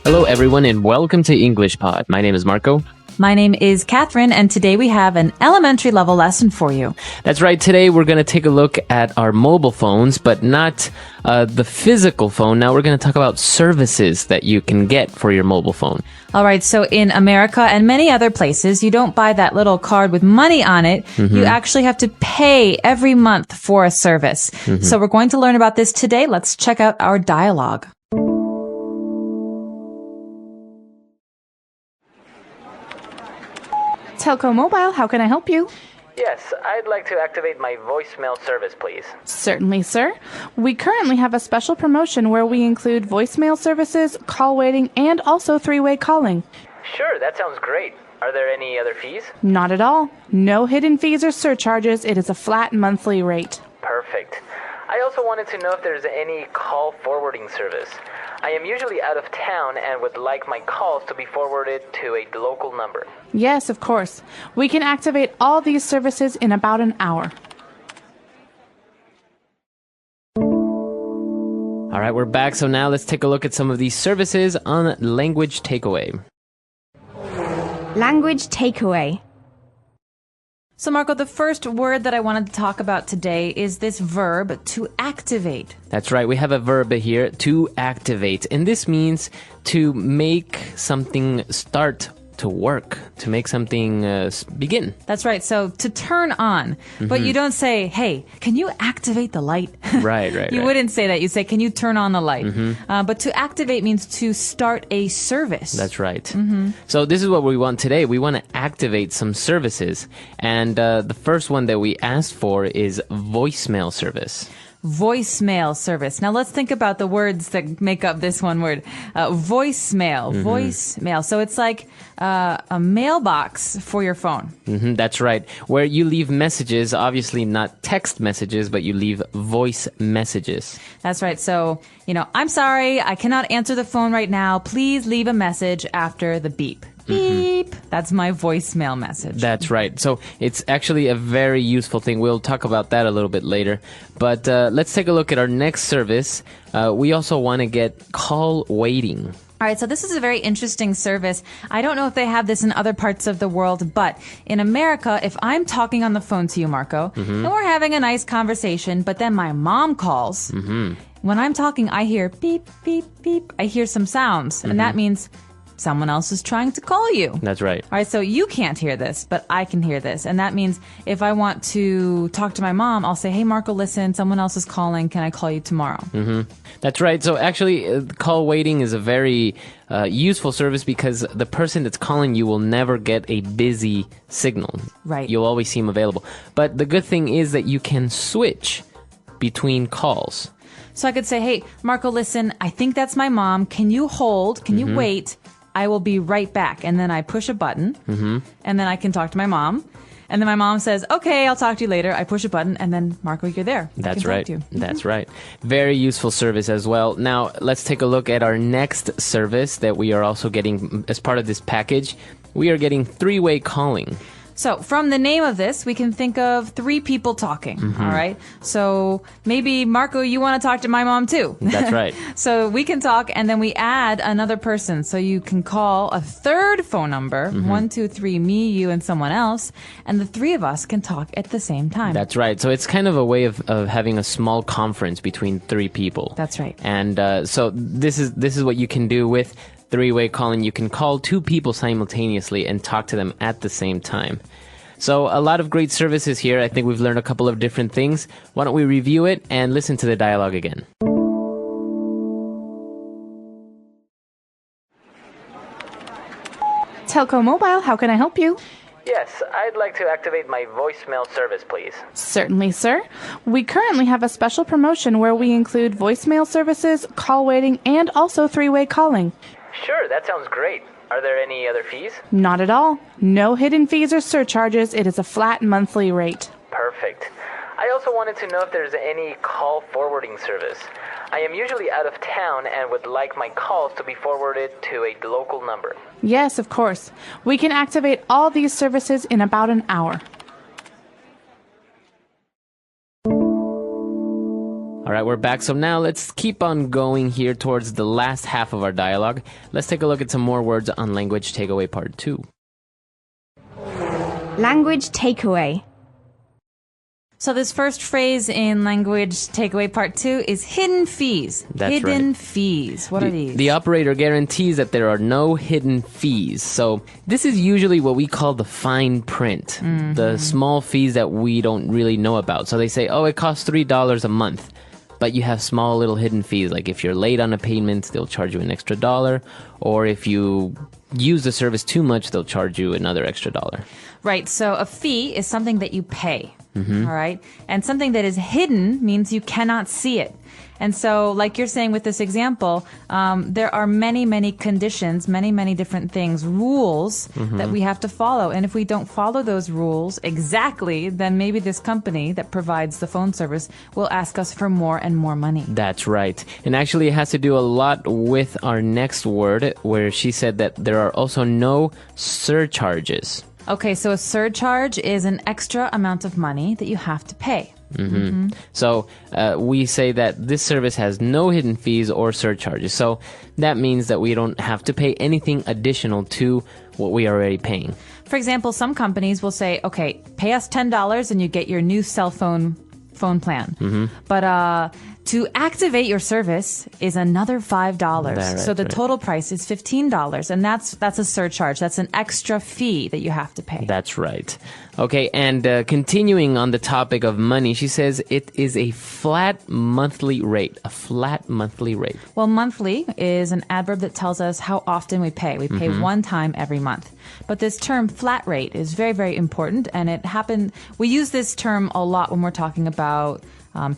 Hello, everyone, and welcome to English Pod. My name is Marco. My name is Catherine, and today we have an elementary level lesson for you. That's right. Today we're going to take a look at our mobile phones, but not the physical phone. Now we're going to talk about services that you can get for your mobile phone. All right, so in America and many other places, you don't buy that little card with money on it. You actually have to pay every month for a service. So we're going to learn about this today. Let's check out our dialogue. Telco Mobile, how can I help you? Yes, I'd like to activate my voicemail service, please. Certainly, sir. We currently have a special promotion where we include voicemail services, call waiting, and also three-way calling. Sure, that sounds great. Are there any other fees? Not at all. No hidden fees or surcharges. It is a flat monthly rate. Perfect. I also wanted to know if there's any call forwarding service. I am usually out of town and would like my calls to be forwarded to a local number. Yes, of course. We can activate all these services in about an hour. All right, we're back. So now let's take a look at some of these services on Language Takeaway. Language takeaway. So, Marco, the first word that I wanted to talk about today is this verb, to activate. That's right. We have a verb here, to activate. And this means to make something start to work, to make something begin. That's right. So, to turn on. But you don't say, hey, can you activate the light? Right. You wouldn't say that. You say, can you turn on the light? But to activate means to start a service. That's right. So this is what we want today. We want to activate some services. And the first one that we asked for is voicemail service. Voicemail service. Now let's think about the words that make up this one word. Voicemail. Voicemail. So it's like a mailbox for your phone. That's right. Where you leave messages, obviously not text messages, but you leave voice messages. That's right. So, I'm sorry, I cannot answer the phone right now. Please leave a message after the beep. Beep. That's my voicemail message. That's right. So it's actually a very useful thing. We'll talk about that a little bit later. But let's take a look at our next service. We also want to get call waiting. All right, so this is a very interesting service. I don't know if they have this in other parts of the world, but in America, if I'm talking on the phone to you, Marco, and we're having a nice conversation, but then my mom calls, when I'm talking, I hear beep, beep, beep. I hear some sounds, and that means someone else is trying to call you. That's right. All right, so you can't hear this, but I can hear this. And that means if I want to talk to my mom, I'll say, hey, Marco, listen, someone else is calling. Can I call you tomorrow? That's right. So actually, call waiting is a very useful service because the person that's calling you will never get a busy signal. Right. You'll always seem available. But the good thing is that you can switch between calls. So I could say, hey, Marco, listen, I think that's my mom. Can you hold? Can you wait? I will be right back. And then I push a button, and then I can talk to my mom. And then my mom says, okay, I'll talk to you later. I push a button, and then, Marco, you're there. That's right. That's right. Very useful service as well. Now, let's take a look at our next service that we are also getting as part of this package. We are getting three-way calling. So from the name of this, we can think of three people talking, all right? So maybe, Marco, you want to talk to my mom too. That's right. So we can talk, and then we add another person. So you can call a third phone number, 1, 2, 3, me, you, and someone else, and the three of us can talk at the same time. That's right. So it's kind of a way of having a small conference between three people. That's right. And so this is what you can do with three-way calling. You can call two people simultaneously and talk to them at the same time. So a lot of great services here. I think we've learned a couple of different things. Why don't we review it and listen to the dialogue again? Telco Mobile, how can I help you? Yes, I'd like to activate my voicemail service, please. Certainly, sir. We currently have a special promotion where we include voicemail services, call waiting, and also three-way calling. Sure, that sounds great. Are there any other fees? Not at all. No hidden fees or surcharges. It is a flat monthly rate. Perfect. I also wanted to know if there's any call forwarding service. I am usually out of town and would like my calls to be forwarded to a local number. Yes, of course. We can activate all these services in about an hour. All right, we're back. So now let's keep on going here towards the last half of our dialogue. Let's take a look at some more words on Language Takeaway Part 2. Language takeaway. So this first phrase in Language Takeaway Part 2 is hidden fees. That's hidden right. fees. What are these? The operator guarantees that there are no hidden fees. So this is usually what we call the fine print, the small fees that we don't really know about. So they say, oh, it costs $3 a month. But you have small little hidden fees, like if you're late on a payment, they'll charge you an extra $1. Or if you use the service too much, they'll charge you another extra $1. Right. So a fee is something that you pay. All right. And something that is hidden means you cannot see it. And so, like you're saying with this example, there are many, many conditions, many, many different things, rules that we have to follow. And if we don't follow those rules exactly, then maybe this company that provides the phone service will ask us for more and more money. That's right. And actually, it has to do a lot with our next word, where she said that there are also no surcharges. Okay, so a surcharge is an extra amount of money that you have to pay. So we say that this service has no hidden fees or surcharges. So that means that we don't have to pay anything additional to what we are already paying. For example, some companies will say, okay, pay us $10 and you get your new cell phone plan. But to activate your service is another $5. So the total price is $15. And that's a surcharge. That's an extra fee that you have to pay. That's right. Okay, and continuing on the topic of money, she says it is a flat monthly rate. A flat monthly rate. Well, monthly is an adverb that tells us how often we pay. We pay one time every month. But this term flat rate is very, very important. And we use this term a lot when we're talking about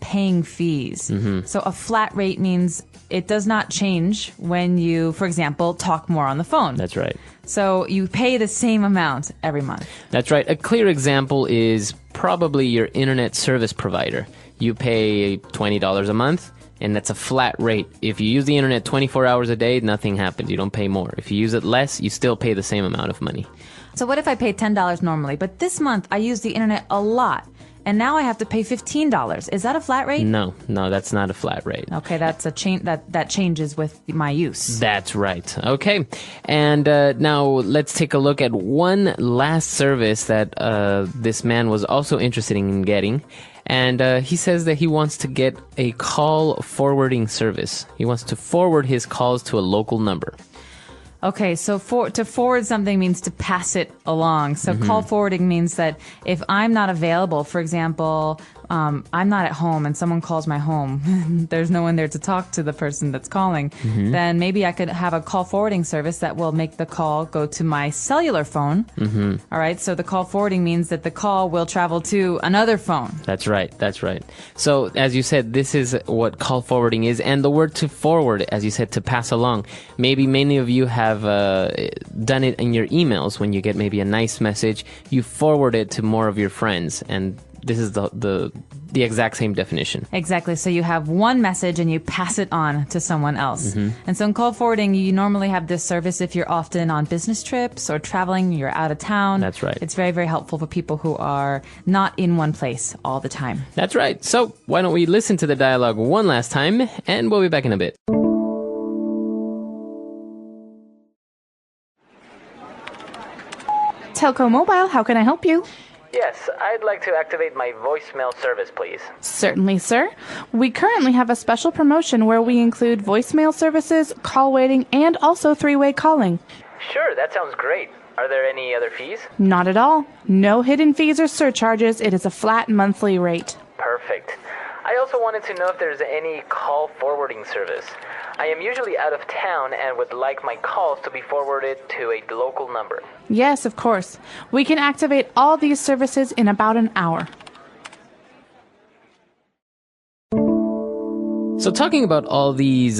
paying fees. So a flat rate means it does not change when you, for example, talk more on the phone. That's right. So you pay the same amount every month. That's right. A clear example is probably your internet service provider. You pay $20 a month, and that's a flat rate. If you use the internet 24 hours a day, nothing happens. You don't pay more. If you use it less, you still pay the same amount of money. So what if I pay $10 normally, but this month I use the internet a lot, and now I have to pay $15? Is that a flat rate? No, that's not a flat rate. Okay, that's a change that changes with my use. That's right. Okay, and now let's take a look at one last service that this man was also interested in getting. And he says that he wants to get a call forwarding service. He wants to forward his calls to a local number. Okay, so to forward something means to pass it along. So call forwarding means that if I'm not available, for example, I'm not at home and someone calls my home, there's no one there to talk to the person that's calling, then maybe I could have a call forwarding service that will make the call go to my cellular phone. All right, so the call forwarding means that the call will travel to another phone. That's right. So as you said, this is what call forwarding is. And the word to forward, as you said, to pass along. Maybe many of you have done it in your emails. When you get maybe a nice message, you forward it to more of your friends, and this is the exact same definition. Exactly. So you have one message and you pass it on to someone else. And so in call forwarding, you normally have this service if you're often on business trips or traveling, you're out of town. That's right. It's very, very helpful for people who are not in one place all the time. That's right. So why don't we listen to the dialogue one last time, and we'll be back in a bit. Telco Mobile, how can I help you? Yes, I'd like to activate my voicemail service, please. Certainly, sir. We currently have a special promotion where we include voicemail services, call waiting, and also three-way calling. Sure, that sounds great. Are there any other fees? Not at all. No hidden fees or surcharges. It is a flat monthly rate. Perfect. I also wanted to know if there's any call forwarding service. I am usually out of town and would like my calls to be forwarded to a local number. Yes, of course. We can activate all these services in about an hour. So talking about all these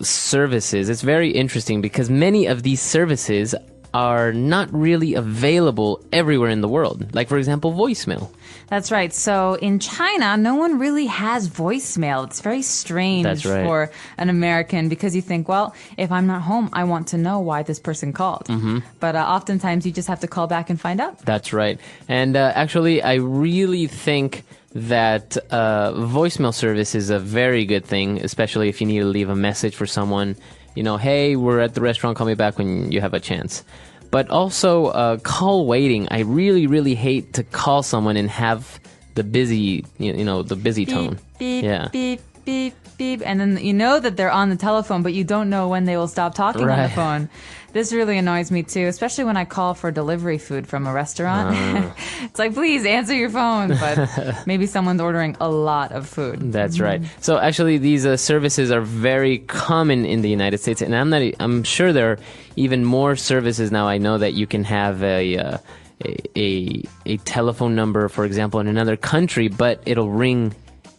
services, it's very interesting because many of these services are not really available everywhere in the world. Like, for example, voicemail. That's right. So in China, no one really has voicemail. It's very strange for an American because you think, well, if I'm not home, I want to know why this person called. But oftentimes you just have to call back and find out. That's right. And actually, I really think that voicemail service is a very good thing, especially if you need to leave a message for someone. Hey, we're at the restaurant, call me back when you have a chance. But also call waiting. I really, really hate to call someone and have the busy, the busy tone. Beep, Yeah. beep, beep, beep. And then you know that they're on the telephone, but you don't know when they will stop talking on the Right. phone. This really annoys me too, especially when I call for delivery food from a restaurant. It's like, please answer your phone, but maybe someone's ordering a lot of food. That's right. So actually, these services are very common in the United States, and I'm sure there are even more services now. I know that you can have a telephone number, for example, in another country, but it'll ring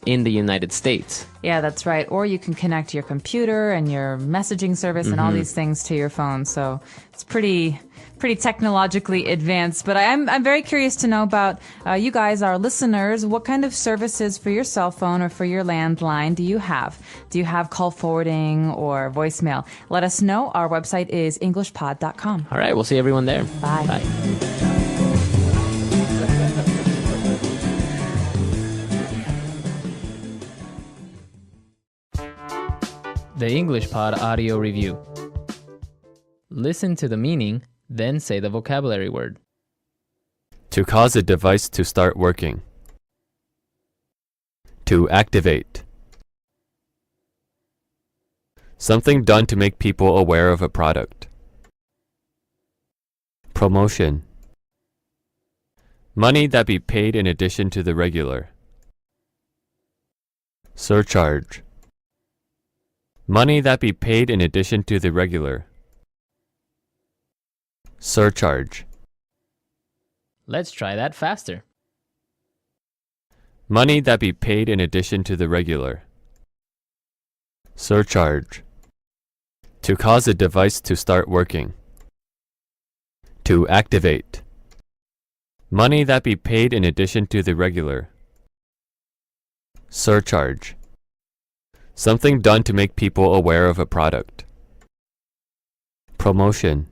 in the United States. Yeah, that's right. Or you can connect your computer and your messaging service and all these things to your phone. So it's pretty technologically advanced. But I'm very curious to know about you guys, our listeners. What kind of services for your cell phone or for your landline do you have? Do you have call forwarding or voicemail? Let us know. Our website is englishpod.com. All right, we'll see everyone there. Bye. Bye. The English Pod Audio Review. Listen to the meaning, then say the vocabulary word. To cause a device to start working. To activate. Something done to make people aware of a product. Promotion. Money that be paid in addition to the regular. Surcharge. Money that be paid in addition to the regular. Surcharge. Let's try that faster. Money that be paid in addition to the regular. Surcharge. To cause a device to start working. To activate. Money that be paid in addition to the regular. Surcharge. Something done to make people aware of a product. Promotion.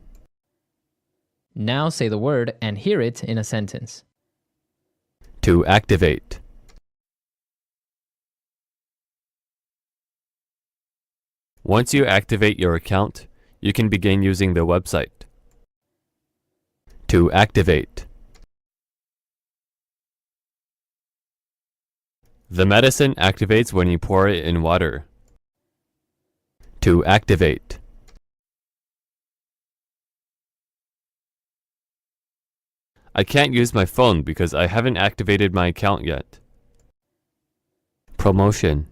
Now say the word and hear it in a sentence. To activate. Once you activate your account, you can begin using the website. To activate. The medicine activates when you pour it in water. To activate. I can't use my phone because I haven't activated my account yet. Promotion.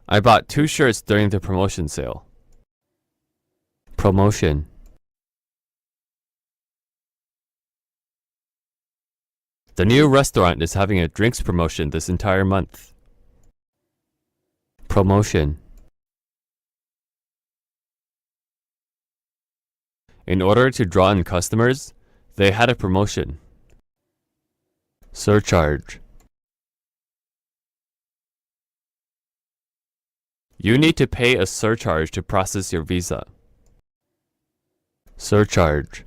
I bought 2 shirts during the promotion sale. Promotion. The new restaurant is having a drinks promotion this entire month. Promotion. In order to draw in customers, they had a promotion. Surcharge. You need to pay a surcharge to process your visa. Surcharge.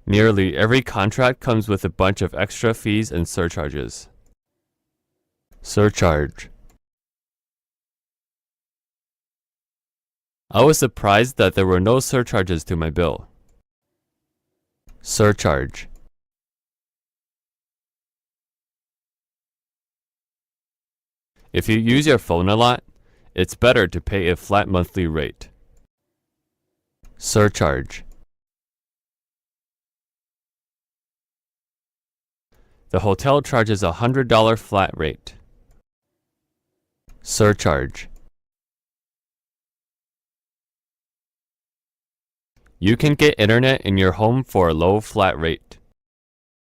Nearly every contract comes with a bunch of extra fees and surcharges. Surcharge. I was surprised that there were no surcharges to my bill. Surcharge. If you use your phone a lot, it's better to pay a flat monthly rate. Surcharge. The hotel charges a $100 flat rate. Surcharge. You can get internet in your home for a low flat rate.